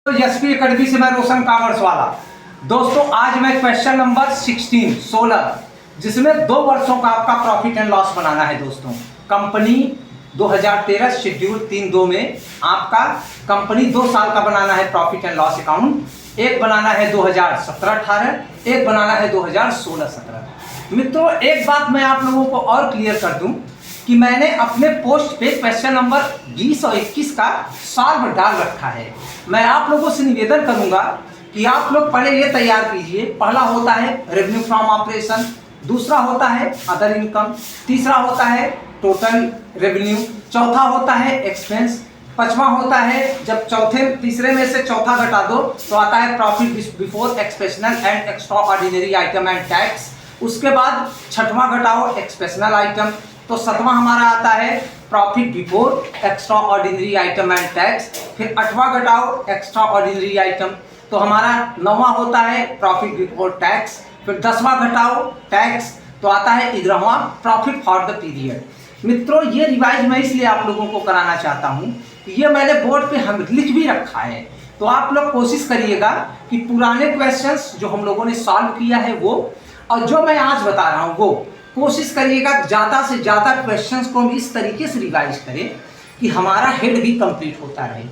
तो SP academy से मैं रोशन कामर्स वाला। दोस्तों आज मैं क्वेश्चन नंबर 16 जिसमें 2 वर्षों का आपका प्रॉफिट एंड लॉस बनाना है। दोस्तों कंपनी 2013 शेड्यूल 3(2) में आपका कंपनी 2 साल का बनाना है प्रॉफिट एंड लॉस अकाउंट। एक बनाना है 2017-18, एक बनाना है 2016-17। मित्रों एक बात मैं आप लोगों को और क्लियर कर दूं कि मैंने अपने पोस्ट पे क्वेश्चन नंबर 20 और 21 का सॉल्व डाल रखा है। मैं आप लोगों से निवेदन करूंगा कि आप लोग पहले ये तैयार कीजिए। पहला होता है रेवेन्यू फ्रॉम ऑपरेशन, दूसरा होता है अदर इनकम, तीसरा होता है टोटल रेवेन्यू, चौथा होता है एक्सपेंस, पांचवा होता है जब तीसरे में से चौथा घटा दो तो आता है profit before exceptional and extraordinary item and tax. उसके बाद छठवां घटाओ एक्सेप्शनल आइटम तो सातवां हमारा आता है profit before extra ordinary item and tax. फिर आठवां घटाओ एक्स्ट्रा ऑर्डिनरी आइटम तो हमारा नौवां होता है प्रॉफिट बिफोर टैक्स। फिर 10वां घटाओ टैक्स तो आता है 11वां प्रॉफिट फॉर द पीरियड। मित्रों ये रिवाइज मैं इसलिए आप लोगों को कराना चाहता हूँ कि ये मैंने बोर्ड पे हम लिख भी रखा है, तो आप लोग कोशिश करिएगा कि पुराने क्वेश्चंस जो हम लोगों ने सॉल्व किया है वो और जो मैं आज बता रहा हूँ वो कोशिश करिएगा ज़्यादा से ज़्यादा क्वेश्चंस को हम इस तरीके से रिवाइज करें कि हमारा हेड भी कंप्लीट होता रहे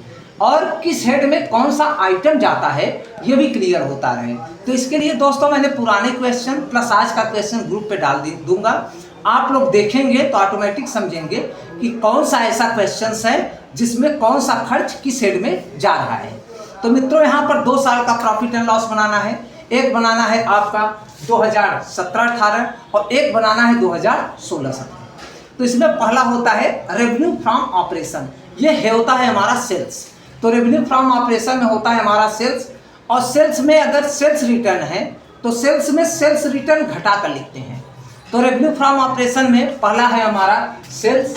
और किस हेड में कौन सा आइटम जाता है ये भी क्लियर होता रहे। तो इसके लिए दोस्तों मैंने पुराने क्वेश्चन प्लस आज का क्वेश्चन ग्रुप पे डाल दूंगा। आप लोग देखेंगे तो ऑटोमेटिक समझेंगे कि कौन सा ऐसा क्वेश्चन है जिसमें कौन सा खर्च किस हेड में जा रहा है। तो मित्रों यहाँ पर 2 साल का प्रॉफिट एंड लॉस बनाना है। एक बनाना है आपका 2017-18 और एक बनाना है 2016-17। तो इसमें पहला होता है रेवेन्यू फ्रॉम ऑपरेशन, ये होता है हमारा सेल्स। तो रेवेन्यू फ्रॉम ऑपरेशन में होता है हमारा सेल्स और सेल्स में अगर सेल्स रिटर्न है तो सेल्स में सेल्स रिटर्न घटा कर लिखते हैं। तो रेवेन्यू फ्रॉम ऑपरेशन में पहला है हमारा सेल्स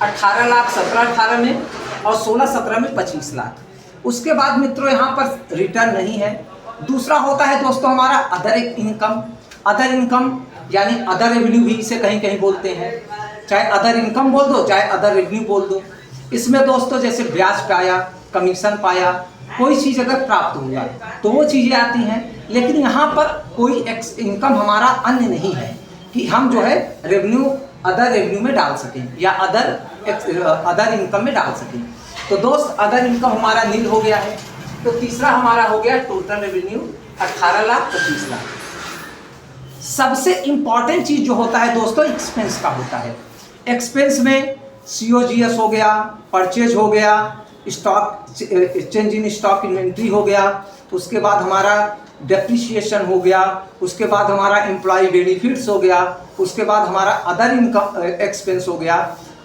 18 लाख 17-18 में और 16-17 में 25 लाख। उसके बाद मित्रों यहाँ पर रिटर्न नहीं है। दूसरा होता है दोस्तों हमारा अदर इनकम। अदर इनकम यानी अदर रेवेन्यू भी इसे कहीं कहीं बोलते हैं, चाहे अदर इनकम बोल दो चाहे अदर रेवेन्यू बोल दो। इसमें दोस्तों जैसे ब्याज पाया, कमीशन पाया, कोई चीज़ अगर प्राप्त हुआ तो वो चीज़ें आती हैं। लेकिन यहाँ पर कोई इनकम हमारा अन्य नहीं है कि हम जो है रेवेन्यू अदर रेवेन्यू में डाल सकें या अदर इनकम में डाल सकें। तो दोस्त अदर इनकम हमारा नील हो गया है। तो तीसरा हमारा हो गया टोटल रेवेन्यू 18 लाख 25 लाख। सबसे इंपॉर्टेंट चीज जो होता है दोस्तों एक्सपेंस का होता है। एक्सपेंस में COGS हो गया, परचेज हो गया, stock change in stock inventory हो गया, उसके बाद हमारा डेप्रिसिएशन हो गया, उसके बाद हमारा एम्प्लॉय बेनिफिट्स हो गया, उसके बाद हमारा अदर इनकम एक्सपेंस हो गया।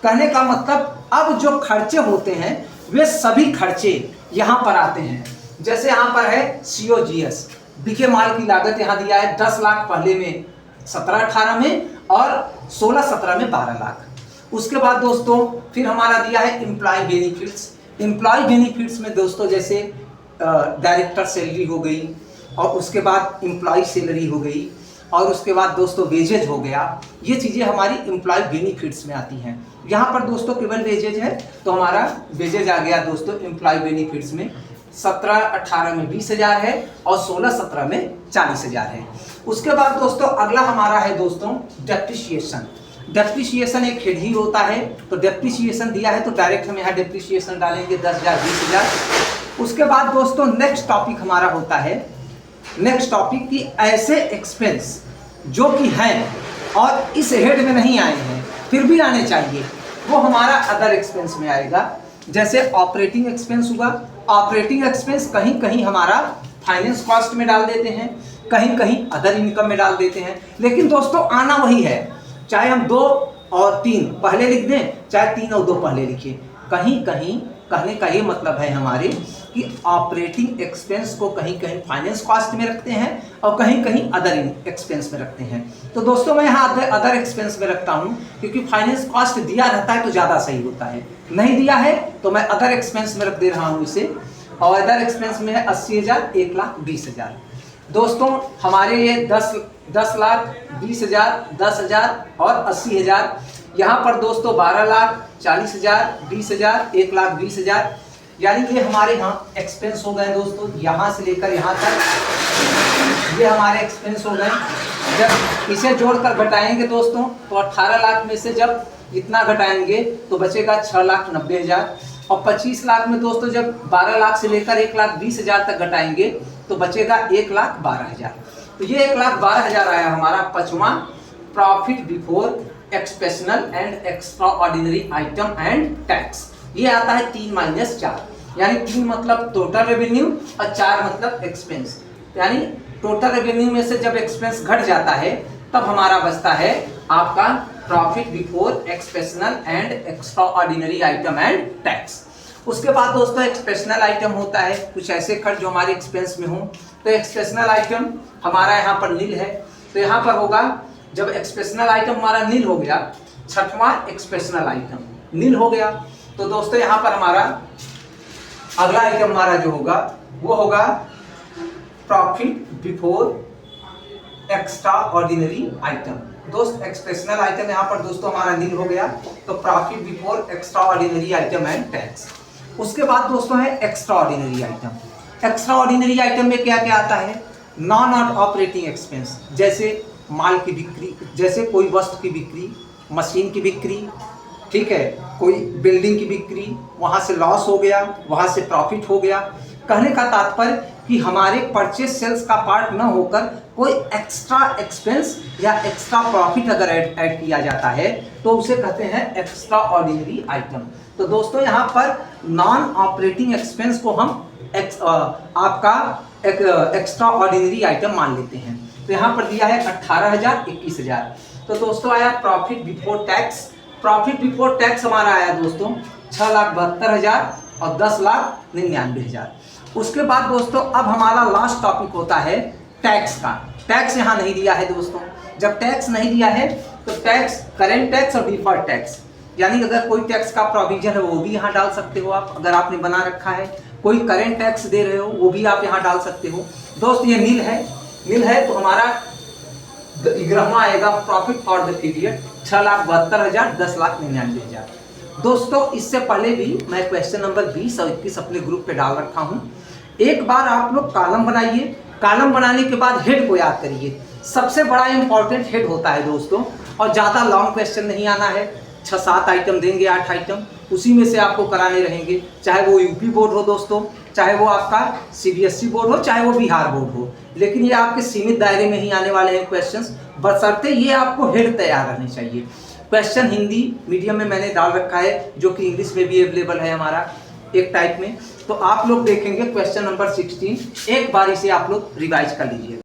कहने का मतलब अब जो खर्चे होते हैं वे सभी खर्चे यहाँ पर आते हैं। जैसे यहाँ पर है COGS, बिके माल की लागत यहाँ दिया है 10 लाख पहले में 17-18 में और 16-17 में 12 लाख। उसके बाद दोस्तों फिर हमारा दिया है एम्प्लॉय बेनिफिट्स। एम्प्लॉय बेनिफिट्स में दोस्तों जैसे डायरेक्टर सैलरी हो गई और उसके बाद एम्प्लॉय सैलरी हो गई और उसके बाद दोस्तों वेजेज हो गया। ये चीज़ें हमारी एम्प्लॉय बेनिफिट्स में आती हैं। यहाँ पर दोस्तों केवल वेजेज है तो हमारा वेजेज आ गया दोस्तों एम्प्लॉय बेनिफिट्स में 17-18 में 20,000 है और 16-17 में 40,000 है। उसके बाद दोस्तों अगला हमारा है दोस्तों डेप्रिसिएशन। डेप्रिसिएशन एक हेड ही होता है। तो डेप्रिसिएशन दिया है तो डायरेक्ट हम यहाँ डेप्रिसिएशन डालेंगे 10,000 20,000। उसके बाद दोस्तों नेक्स्ट टॉपिक हमारा होता है नेक्स्ट टॉपिक की ऐसे एक्सपेंस जो कि हैं और इस हेड में नहीं आए हैं फिर भी आने चाहिए, वो हमारा अदर एक्सपेंस में आएगा। जैसे ऑपरेटिंग एक्सपेंस हुआ। ऑपरेटिंग एक्सपेंस कहीं कहीं हमारा फाइनेंस कॉस्ट में डाल देते हैं, कहीं कहीं अदर इनकम में डाल देते हैं। लेकिन दोस्तों आना वही है, चाहे हम 2 और 3 पहले लिख दें चाहे 3 और 2 पहले लिखें। कहीं कहीं कहने का ये मतलब है हमारे कि ऑपरेटिंग एक्सपेंस को कहीं कहीं फाइनेंस कॉस्ट में रखते हैं और कहीं कहीं अदर एक्सपेंस में रखते हैं। तो दोस्तों मैं यहाँ अदर एक्सपेंस में रखता हूँ क्योंकि फाइनेंस कॉस्ट दिया रहता है तो ज़्यादा सही होता है, नहीं दिया है तो मैं अदर एक्सपेंस में रख दे रहा हूँ इसे। और अदर एक्सपेंस में है 80,000, 1,20,000। दोस्तों हमारे ये 10 लाख 20,000, 10,000 और 80,000। यहाँ पर दोस्तों 12 लाख 40,000, 20,000, 1,20,000। यानी ये हमारे यहाँ एक्सपेंस हो गए दोस्तों, यहाँ से लेकर यहाँ तक ये हमारे एक्सपेंस हो गए। जब इसे जोड़कर घटाएंगे दोस्तों तो 18 लाख में से जब इतना घटाएंगे तो बचेगा 6,90,000। और 25 लाख में दोस्तों जब 12 लाख से लेकर 1,20,000 तक घटाएंगे तो बचेगा 1,12,000। तो ये 1,12,000 आया हमारा पांचवा profit before exceptional and extraordinary item and tax. ये आता है 3-4, यानी 3 मतलब टोटल रेवेन्यू और 4 मतलब एक्सपेंस। यानी टोटल रेवेन्यू में से जब एक्सपेंस घट जाता है तब हमारा बचता है आपका profit before exceptional and extraordinary item and tax. उसके बाद दोस्तों एक्सपेशनल आइटम होता है कुछ ऐसे खर्च जो हमारे एक्सपेंस में हो। तो एक्सपेशनल आइटम हमारा यहाँ पर नील है, तो यहाँ पर होगा जब एक्सपेशनल आइटम हमारा नील हो गया, छठवां एक्सपेशनल आइटम नील हो गया, तो दोस्तों यहाँ पर हमारा अगला आइटम हमारा जो होगा वो होगा profit before extra ordinary item. दोस्त एक्सपेशनल आइटम यहाँ पर दोस्तों हमारा नील हो गया, तो profit before extra ordinary item and tax. उसके बाद दोस्तों है extra ordinary item. Extra ordinary item में क्या क्या आता है? नॉन ऑपरेटिंग एक्सपेंस, जैसे माल की बिक्री, जैसे कोई वस्तु की बिक्री, मशीन की बिक्री, ठीक है, कोई बिल्डिंग की बिक्री, वहाँ से लॉस हो गया, वहाँ से प्रॉफिट हो गया। कहने का तात्पर्य कि हमारे परचेज सेल्स का पार्ट न होकर कोई एक्स्ट्रा एक्सपेंस या एक्स्ट्रा प्रॉफिट अगर ऐड किया जाता है तो उसे कहते हैं एक्स्ट्रा ऑर्डिनरी आइटम। तो दोस्तों यहाँ पर नॉन ऑपरेटिंग एक्सपेंस को हम आपका एक्स्ट्रा ऑर्डिनरी आइटम मान लेते हैं। तो यहाँ पर दिया है 18,000, 21,000। तो दोस्तों आया profit before tax. Profit before tax हमारा आया दोस्तों 6,72,000 और 10,99,000। उसके बाद दोस्तों अब हमारा लास्ट टॉपिक होता है टैक्स का। टैक्स यहाँ नहीं दिया है दोस्तों। जब टैक्स नहीं दिया है तो टैक्स, करेंट टैक्स और डिफर्ड टैक्स, यानी अगर कोई टैक्स का प्रोविजन है वो भी यहाँ डाल सकते हो आप, अगर आपने बना रखा है। कोई करेंट टैक्स दे रहे हो वो भी आप यहाँ डाल सकते हो। दोस्त ये नील है, नील है तो हमारा 11वां आएगा प्रॉफिट फॉर द पीरियड 6,72,000, 10,99,000। दोस्तों इससे पहले भी मैं क्वेश्चन नंबर 20 और 21 अपने ग्रुप पे डाल रखा हूँ। एक बार आप लोग कॉलम बनाइए, कॉलम बनाने के बाद हेड को याद करिए। सबसे बड़ा इंपॉर्टेंट हेड होता है दोस्तों, और ज़्यादा लॉन्ग क्वेश्चन नहीं आना है। 6-7 आइटम देंगे, 8 आइटम, उसी में से आपको कराने रहेंगे। चाहे वो यूपी बोर्ड हो दोस्तों, चाहे वो आपका सीबीएसई बोर्ड हो, चाहे वो बिहार बोर्ड हो, लेकिन ये आपके सीमित दायरे में ही आने वाले हैं क्वेश्चंस, बशर्ते ये आपको हेड तैयार रहने चाहिए। क्वेश्चन हिंदी मीडियम में मैंने डाल रखा है, जो कि इंग्लिश में भी अवेलेबल है हमारा एक टाइप में। तो आप लोग देखेंगे क्वेश्चन नंबर 16, एक बार इसे आप लोग रिवाइज कर लीजिए।